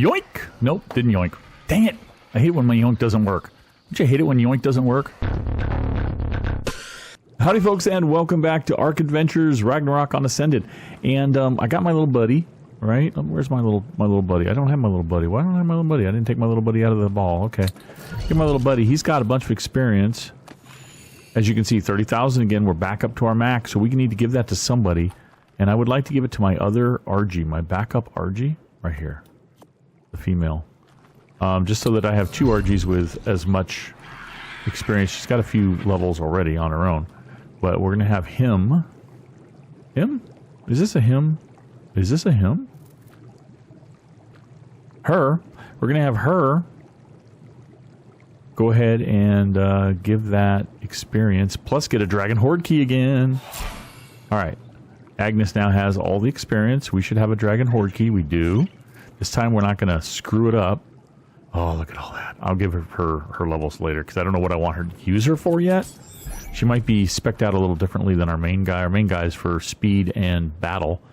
Yoink! Nope, didn't yoink. Dang it! I hate when my yoink doesn't work. Don't you hate it when yoink doesn't work? Howdy folks, and welcome back to Ark Adventures Ragnarok on Ascended. And I got my little buddy, right? Where's my little buddy? I don't have my little buddy. Why don't I have my little buddy? I didn't take my little buddy out of the ball. Okay. Get my little buddy. He's got a bunch of experience. As you can see, 30,000 again. We're back up to our max, so we need to give that to somebody. And I would like to give it to my other RG, my backup RG, right here. The female. Just so that I have two RGs with as much experience. She's got a few levels already on her own. But we're going to have him. Him? Is this a him? Is this a him? Her. We're going to have her go ahead and give that experience. Plus get a Dragon Horde key again. Alright. Agnes now has all the experience. We should have a Dragon Horde key. We do. This time we're not going to screw it up. Oh, look at all that. I'll give her levels later because I don't know what I want her to use her for yet. She might be spec'd out a little differently than our main guy. Our main guy is for speed and battle.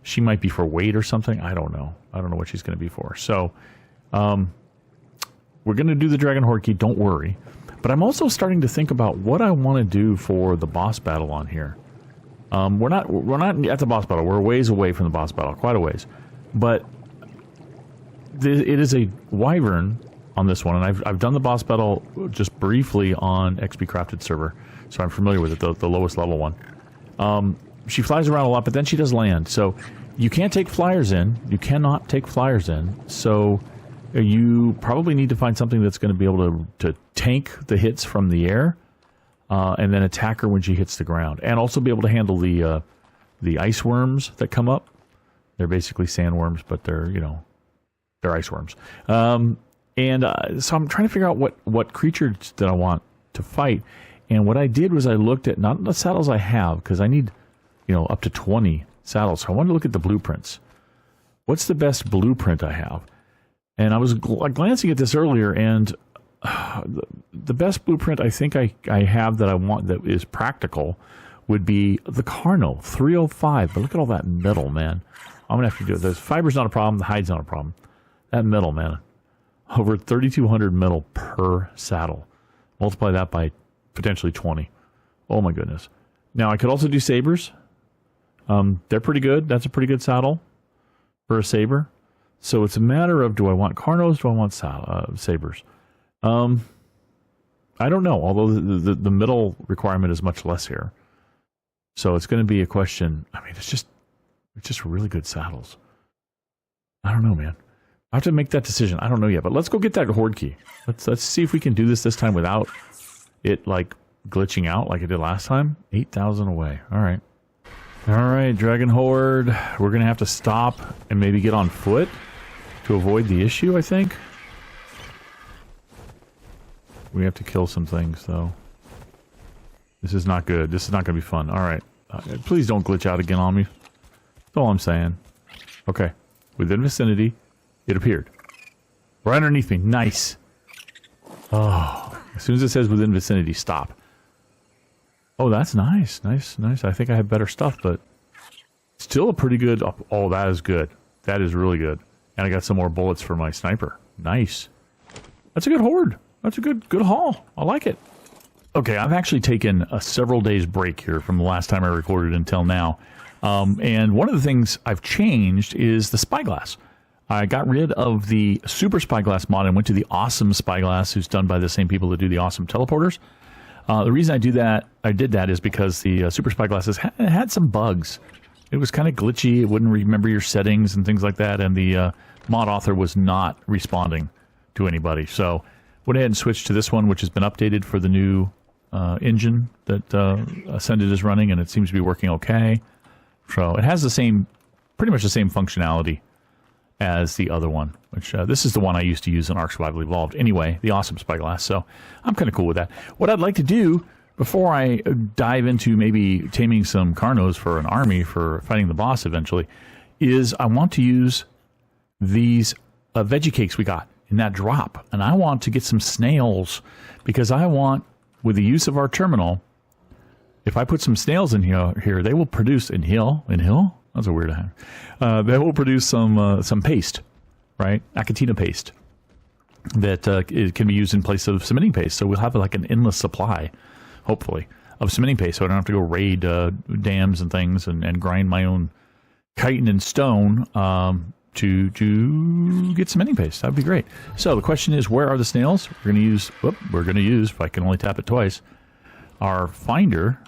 She might be for weight or something. I don't know. I don't know what she's going to be for. So, we're going to do the Dragon Horde key. Don't worry. But I'm also starting to think about what I want to do for the boss battle on here. We're not at the boss battle. We're a ways away from the boss battle. Quite a ways. But it is a Wyvern on this one. And I've done the boss battle just briefly on XP Crafted server. So I'm familiar with it, the lowest level one. She flies around a lot, but then she does land. So you can't take flyers in. You cannot take flyers in. So you probably need to find something that's going to be able to tank the hits from the air and then attack her when she hits the ground. And also be able to handle the ice worms that come up. They're basically sandworms, but they're, you know, they're ice worms. So I'm trying to figure out what creatures that I want to fight. And what I did was I looked at, not the saddles I have, because I need, you know, up to 20 saddles. So I wanted to look at the blueprints. What's the best blueprint I have? And I was glancing at this earlier, and the best blueprint I think I have that I want that is practical would be the Carno 305. But look at all that metal, man. I'm going to have to do it. The fiber's not a problem. The hide's not a problem. That metal, man. Over 3,200 metal per saddle. Multiply that by potentially 20. Oh my goodness. Now I could also do sabers. They're pretty good. That's a pretty good saddle for a saber. So it's a matter of, do I want Carnos? Do I want sabers? I don't know. Although the middle requirement is much less here. So it's going to be a question. I mean, it's just really good saddles. I don't know, man. I have to make that decision. I don't know yet, but let's go get that horde key. Let's see if we can do this time without it like glitching out like it did last time. 8,000 away. All right, Dragon Horde. We're gonna have to stop and maybe get on foot to avoid the issue. I think we have to kill some things though. This is not good. This is not gonna be fun. All right, please don't glitch out again on me. That's all I'm saying. Okay, within vicinity. It appeared. Right underneath me. Nice. Oh. As soon as it says within vicinity, stop. Oh, that's nice. Nice. I think I have better stuff, but still a pretty good... Oh, that is good. That is really good. And I got some more bullets for my sniper. Nice. That's a good horde. That's a good haul. I like it. Okay, I've actually taken a several days break here from the last time I recorded until now. And one of the things I've changed is the spyglass. I got rid of the Super Spyglass mod and went to the Awesome Spyglass, who's done by the same people that do the Awesome Teleporters. The reason I did that is because the Super Spyglass had some bugs. It was kind of glitchy. It wouldn't remember your settings and things like that, and the mod author was not responding to anybody. So went ahead and switched to this one, which has been updated for the new engine that Ascended is running, and it seems to be working okay. So it has pretty much the same functionality as the other one, which this is the one I used to use in Ark Survival Evolved. Anyway, the Awesome Spyglass, so I'm kind of cool with that. What I'd like to do, before I dive into maybe taming some Carnos for an army for fighting the boss eventually, is I want to use these veggie cakes we got in that drop. And I want to get some snails, because I want, with the use of our terminal, if I put some snails in here, they will produce, in hill? That's a weird thing. They will produce some paste, right? Achatina paste that it can be used in place of cementing paste. So we'll have like an endless supply, hopefully, of cementing paste. So I don't have to go raid dams and things and grind my own chitin and stone to get cementing paste. That'd be great. So the question is, where are the snails? We're going to use, if I can only tap it twice, our finder,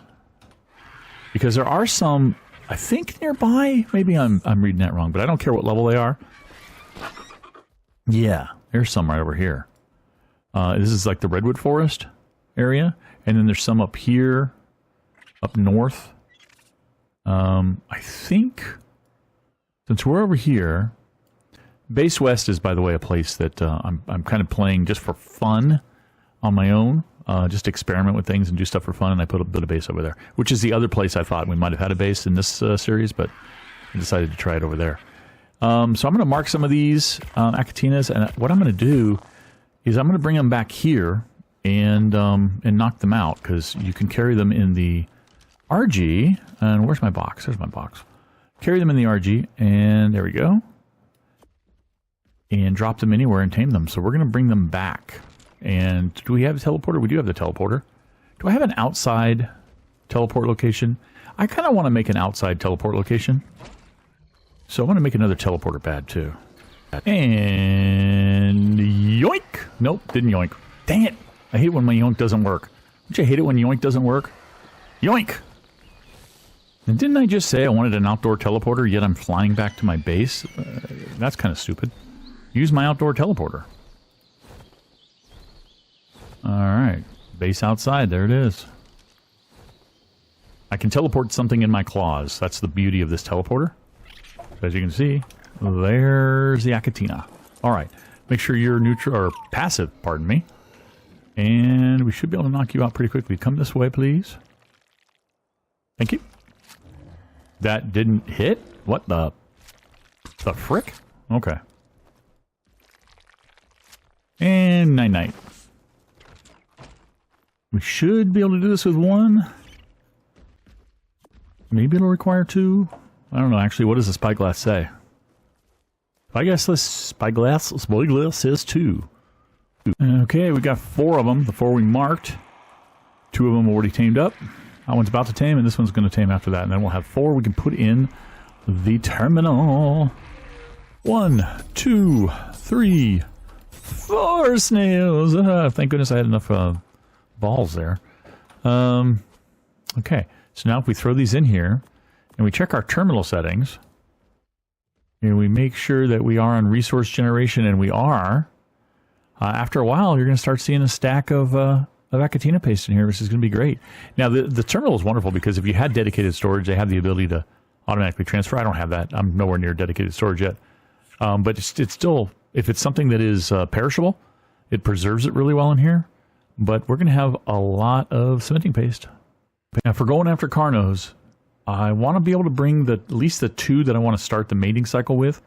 because there are some, I think, nearby. Maybe I'm reading that wrong, but I don't care what level they are. Yeah, there's some right over here. This is like the redwood forest area, and then there's some up here, up north. I think, since we're over here, Base West is, by the way, a place that I'm kind of playing just for fun on my own. Just experiment with things and do stuff for fun, and I put a bit of base over there, which is the other place I thought we might have had a base in this series, but I decided to try it over there. So I'm going to mark some of these Achatinas, and what I'm going to do is I'm going to bring them back here and knock them out, because you can carry them in the RG. And where's my box? There's my box. Carry them in the RG, and there we go. And drop them anywhere and tame them. So we're going to bring them back. And do we have a teleporter? We do have the teleporter. Do I have an outside teleport location? I kind of want to make an outside teleport location. So I want to make another teleporter pad too. And yoink! Nope, didn't yoink. Dang it! I hate when my yoink doesn't work. Don't you hate it when yoink doesn't work? Yoink! And didn't I just say I wanted an outdoor teleporter, yet I'm flying back to my base? That's kind of stupid. Use my outdoor teleporter. Alright. Base outside. There it is. I can teleport something in my claws. That's the beauty of this teleporter. So as you can see, there's the Achatina. Alright. Make sure you're neutral, or passive, pardon me. And we should be able to knock you out pretty quickly. Come this way, please. Thank you. That didn't hit? What the frick? Okay. And night-night. We should be able to do this with one. Maybe it'll require two. I don't know, actually. What does the spyglass say? Spyglass says two. Okay, we got 4 of them. The 4 we marked. 2 of them already tamed up. That one's about to tame, and this one's going to tame after that. And then we'll have 4 we can put in the terminal. 1, 2, 3, 4 snails. Thank goodness I had enough balls there. Okay, so now if we throw these in here, and we check our terminal settings, and we make sure that we are on resource generation, and we are, after a while, you're going to start seeing a stack of Achatina paste in here, which is going to be great. Now, the terminal is wonderful because if you had dedicated storage, they have the ability to automatically transfer. I don't have that. I'm nowhere near dedicated storage yet. But it's still, if it's something that is perishable, it preserves it really well in here. But we're going to have a lot of cementing paste. Now, for going after Carnos, I want to be able to bring at least the 2 that I want to start the mating cycle with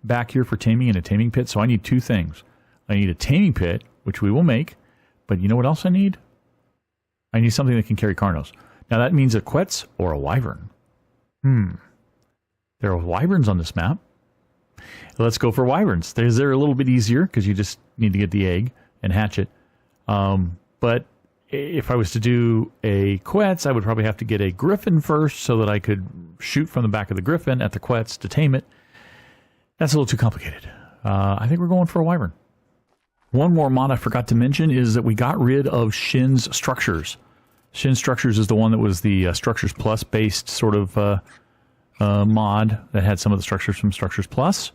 back here for taming in a taming pit. So I need 2 things. I need a taming pit, which we will make. But you know what else I need? I need something that can carry Carnos. Now that means a Quetz or a Wyvern. There are Wyverns on this map. Let's go for Wyverns. They're a little bit easier because you just need to get the egg and hatch it. But if I was to do a Quetz, I would probably have to get a Griffin first so that I could shoot from the back of the Griffin at the Quetz to tame it. That's a little too complicated. I think we're going for a Wyvern. One more mod I forgot to mention is that we got rid of Shin's Structures. Shin Structures is the one that was the Structures Plus based sort of mod that had some of the structures from Structures Plus.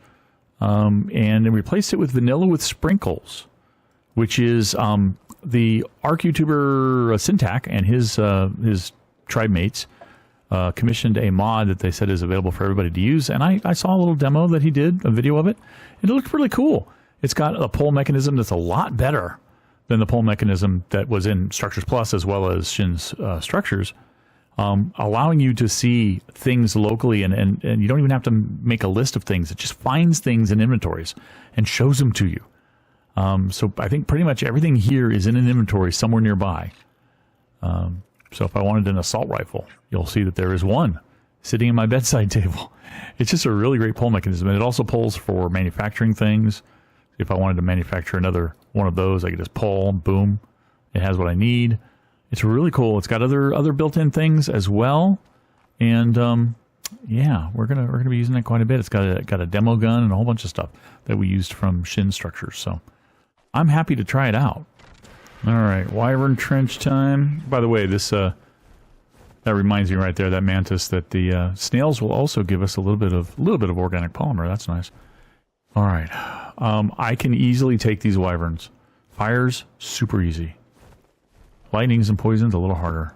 And then replaced it with Vanilla with Sprinkles, which is the Arc YouTuber Syntac and his tribe mates commissioned a mod that they said is available for everybody to use. And I saw a little demo that he did, a video of it, and it looked really cool. It's got a pull mechanism that's a lot better than the pull mechanism that was in Structures Plus as well as Shin's Structures, allowing you to see things locally, and you don't even have to make a list of things. It just finds things in inventories and shows them to you. So I think pretty much everything here is in an inventory somewhere nearby. So if I wanted an assault rifle, you'll see that there is one sitting in my bedside table. It's just a really great pull mechanism. And it also pulls for manufacturing things. If I wanted to manufacture another one of those, I could just pull, boom. It has what I need. It's really cool. It's got other built-in things as well. And yeah, we're gonna be using that quite a bit. It's got a demo gun and a whole bunch of stuff that we used from Shin Structures. So I'm happy to try it out. All right, Wyvern Trench time. By the way, this that reminds me right there, that mantis, that the snails will also give us a little bit of organic polymer. That's nice. All right, I can easily take these wyverns. Fires, super easy. Lightnings and poisons, a little harder.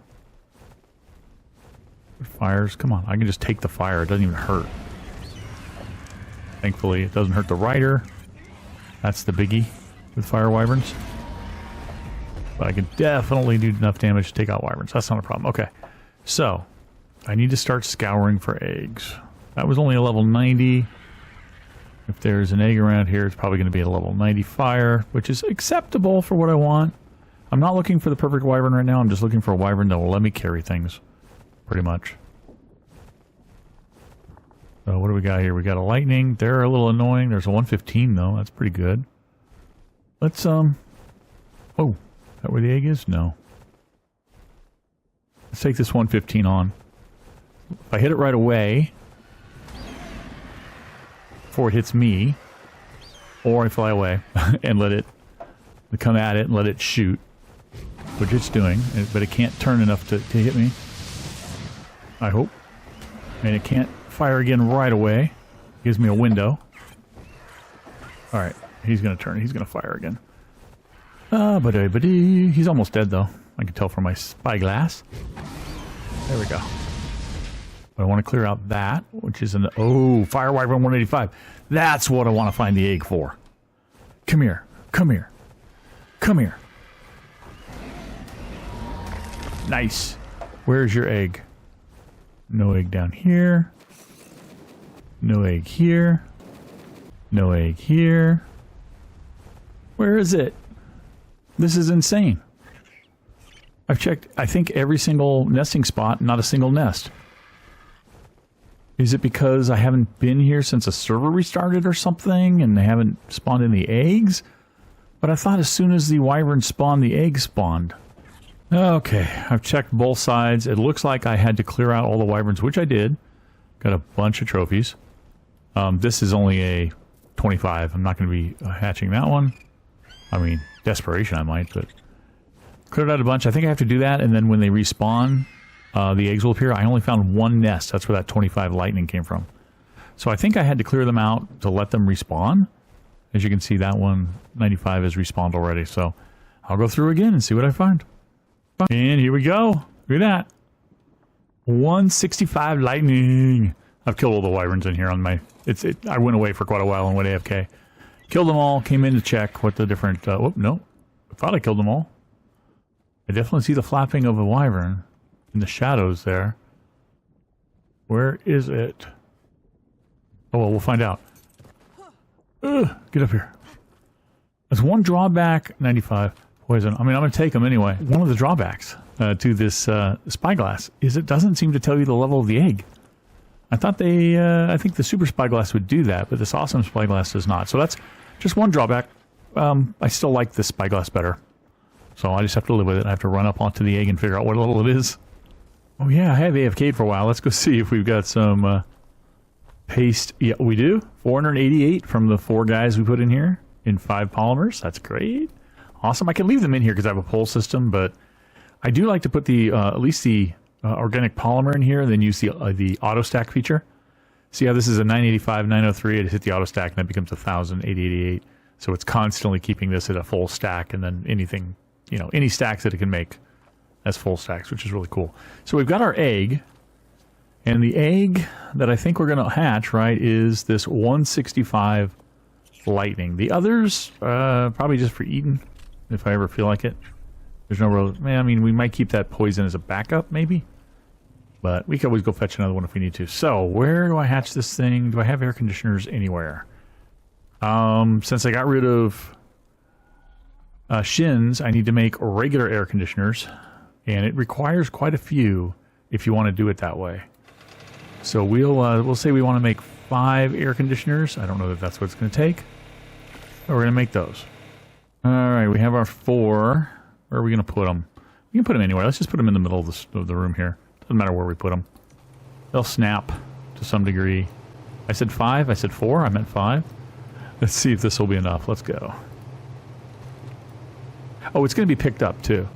Fires, come on, I can just take the fire. It doesn't even hurt. Thankfully, it doesn't hurt the rider. That's the biggie with fire wyverns. But I can definitely do enough damage to take out wyverns. That's not a problem. Okay, so I need to start scouring for eggs. That was only a level 90. If there's an egg around here, it's probably going to be a level 90 fire, which is acceptable for what I want. I'm not looking for the perfect wyvern right now. I'm just looking for a wyvern that will let me carry things. Pretty much. So what do we got here? We got a lightning. They're a little annoying. There's a 115 though. That's pretty good. Let's oh, is that where the egg is? No. Let's take this 115 on. If I hit it right away before it hits me, or I fly away and let it come at it and let it shoot, which it's doing, but it can't turn enough to hit me. I hope. And it can't fire again right away. Gives me a window. Alright, he's going to turn. He's going to fire again. He's almost dead, though. I can tell from my spyglass. There we go. But I want to clear out that, which is an... Oh, Fire Wyvern 185. That's what I want to find the egg for. Come here. Come here. Come here. Nice. Where's your egg? No egg down here. No egg here. No egg here. Where is it? This is insane. I've checked, I think, every single nesting spot, not a single nest. Is it because I haven't been here since a server restarted or something and they haven't spawned any eggs? But I thought as soon as the wyvern spawned, the egg spawned. Okay, I've checked both sides. It looks like I had to clear out all the wyverns, which I did. Got a bunch of trophies. This is only a 25. I'm not going to be hatching that one. I mean, desperation I might, but... Cleared out a bunch. I think I have to do that, and then when they respawn, the eggs will appear. I only found one nest. That's where that 25 lightning came from. So I think I had to clear them out to let them respawn. As you can see, that one, 95, has respawned already. So I'll go through again and see what I find. And here we go. Look at that. 165 lightning. I've killed all the wyverns in here on my... I went away for quite a while and went AFK. Killed them all. Came in to check what the different... oh, no. I thought I killed them all. I definitely see the flapping of a wyvern in the shadows there. Where is it? Oh, well, we'll find out. Get up here. There's one drawback. 95. Poison. I mean, I'm going to take them anyway. One of the drawbacks to this spyglass is it doesn't seem to tell you the level of the egg. I thought I think the super spyglass would do that, but this awesome spyglass does not. So that's just one drawback. I still like this spyglass better. So I just have to live with it. I have to run up onto the egg and figure out what level it is. Oh yeah, I have AFK'd for a while. Let's go see if we've got some paste. Yeah, we do. 488 from the 4 guys we put in here in 5 polymers. That's great. Awesome. I can leave them in here because I have a pull system, but I do like to put the at least the organic polymer in here and then use the auto stack feature. See how this is a 985, 903. It hit the auto stack and that becomes 1,000, 888. So it's constantly keeping this at a full stack, and then anything, you know, any stacks that it can make as full stacks, which is really cool. So we've got our egg, and the egg that I think we're going to hatch, right, is this 165 lightning. The others, probably just for eating, if I ever feel like it. There's no real... I mean, we might keep that poison as a backup, maybe. But we can always go fetch another one if we need to. So, where do I hatch this thing? Do I have air conditioners anywhere? Since I got rid of shins, I need to make regular air conditioners. And it requires quite a few if you want to do it that way. So we'll say we want to make 5 air conditioners. I don't know that that's what it's going to take. But we're going to make those. All right, we have our 4. Where are we going to put them? We can put them anywhere. Let's just put them in the middle of the room here. Doesn't matter where we put them. They'll snap to some degree. I said 5. I said 4. I meant 5. Let's see if this will be enough. Let's go. Oh, it's going to be picked up too.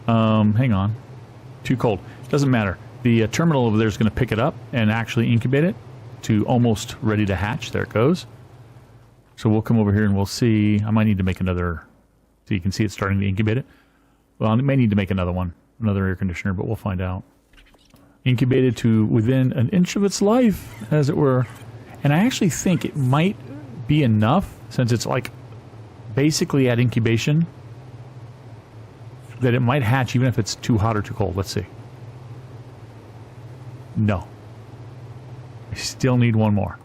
Hang on. Too cold. Doesn't matter. The terminal over there is going to pick it up and actually incubate it to almost ready to hatch. There it goes. So we'll come over here and we'll see. I might need to make another, so you can see it starting to incubate it. Well, I may need to make another one, another air conditioner, but we'll find out. Incubated to within an inch of its life, as it were. And I actually think it might be enough, since it's like basically at incubation, that it might hatch even if it's too hot or too cold. Let's see. No. I still need one more.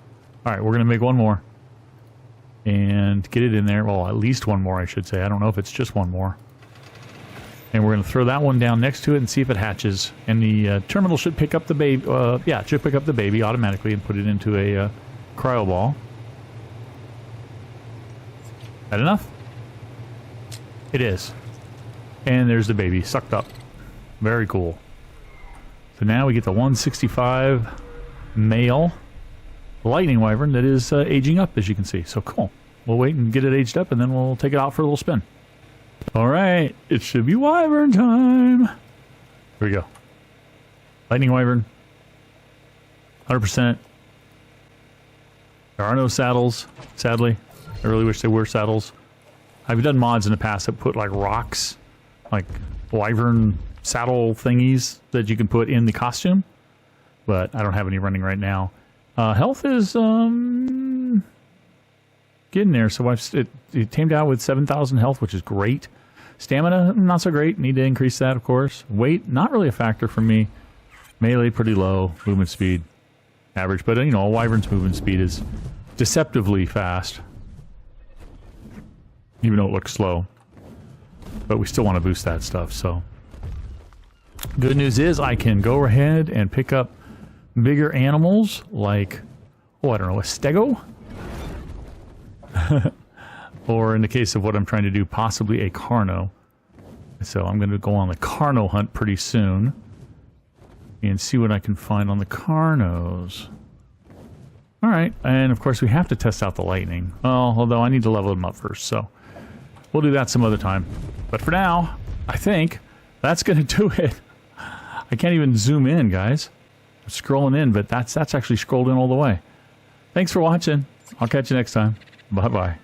Alright, we're going to make one more. And get it in there. Well, at least one more, I should say. I don't know if it's just one more. And we're going to throw that one down next to it and see if it hatches. And the terminal should pick up the baby. Yeah, it should pick up the baby automatically and put it into a cryo ball. That enough? It is. And there's the baby, sucked up. Very cool. So now we get the 165 male lightning wyvern that is aging up, as you can see. So cool. We'll wait and get it aged up, and then we'll take it out for a little spin. All right, it should be wyvern time. Here we go. Lightning wyvern. 100%. There are no saddles, sadly. I really wish there were saddles. I've done mods in the past that put like rocks, like wyvern saddle thingies that you can put in the costume, but I don't have any running right now. Health is getting there, so it tamed out with 7,000 health, which is great. Stamina, not so great. Need to increase that, of course. Weight, not really a factor for me. Melee, pretty low. Movement speed, average. But, you know, a wyvern's movement speed is deceptively fast, even though it looks slow. But we still want to boost that stuff, so. Good news is I can go ahead and pick up bigger animals like, oh, I don't know, a stego? Or in the case of what I'm trying to do, possibly a carno. So I'm going to go on the carno hunt pretty soon and see what I can find on the carnos. Alright, and of course we have to test out the lightning. Well, although I need to level them up first, so we'll do that some other time. But for now, I think that's going to do it. I can't even zoom in, guys. I'm scrolling in, but that's actually scrolled in all the way. Thanks for watching. I'll catch you next time. Bye-bye.